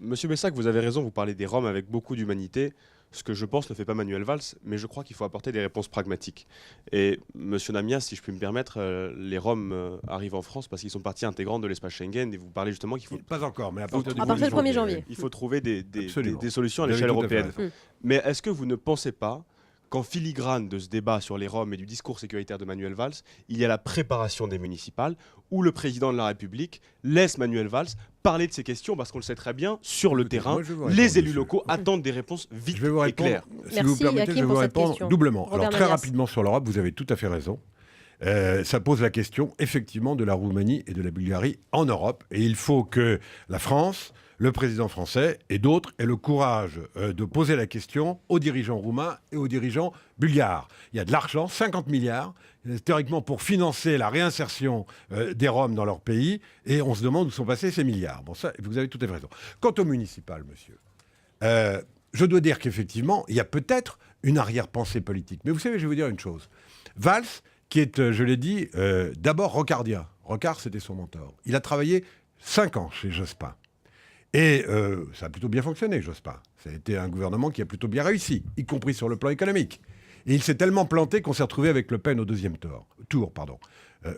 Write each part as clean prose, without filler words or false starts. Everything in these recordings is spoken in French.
Monsieur Bessac, vous avez raison, vous parlez des Roms avec beaucoup d'humanité, ce que je pense ne fait pas Manuel Valls, mais je crois qu'il faut apporter des réponses pragmatiques. Et Monsieur Namias, si je puis me permettre, les Roms arrivent en France parce qu'ils sont partie intégrante de l'espace Schengen, et vous parlez justement qu'il faut... Pas encore, mais à Faut- partir du À partir du 1er janvier. Il faut trouver Absolument. des solutions à Vous avez l'échelle tout à fait européenne. raison. Mais est-ce que vous ne pensez pas qu'en filigrane de ce débat sur les Roms et du discours sécuritaire de Manuel Valls, il y a la préparation des municipales où le président de la République laisse Manuel Valls parler de ces questions parce qu'on le sait très bien, sur le Écoutez, terrain, moi, je vais vous les répondre, élus monsieur. locaux attendent des réponses vite Je vais vous et répondre, claires. si Merci, vous permettez, Hakim, je vais vous pour cette répondre question. doublement. Robert Alors très Namias. rapidement sur l'Europe, vous avez tout à fait raison. Ça pose la question effectivement de la Roumanie et de la Bulgarie en Europe. Et il faut que la France, le président français et d'autres aient le courage de poser la question aux dirigeants roumains et aux dirigeants bulgares. Il y a de l'argent, 50 milliards, théoriquement pour financer la réinsertion des Roms dans leur pays. Et on se demande où sont passés ces milliards. Bon, ça, vous avez tout à fait raison. Quant au municipal, monsieur, je dois dire qu'effectivement, il y a peut-être une arrière-pensée politique. Mais vous savez, je vais vous dire une chose. Valls, qui est, je l'ai dit, d'abord rocardien. Rocard, c'était son mentor. Il a travaillé 5 ans chez Jospin. Et ça a plutôt bien fonctionné, Jospin. Ça a été un gouvernement qui a plutôt bien réussi, y compris sur le plan économique. Et il s'est tellement planté qu'on s'est retrouvé avec Le Pen au deuxième tour.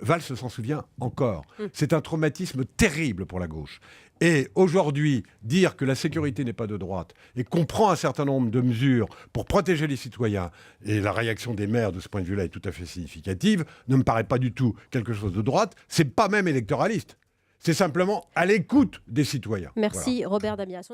Valls s'en souvient encore. C'est un traumatisme terrible pour la gauche. Et aujourd'hui, dire que la sécurité n'est pas de droite et qu'on prend un certain nombre de mesures pour protéger les citoyens, et la réaction des maires de ce point de vue-là est tout à fait significative, ne me paraît pas du tout quelque chose de droite. C'est pas même électoraliste. C'est simplement à l'écoute des citoyens. Merci Robert Namias.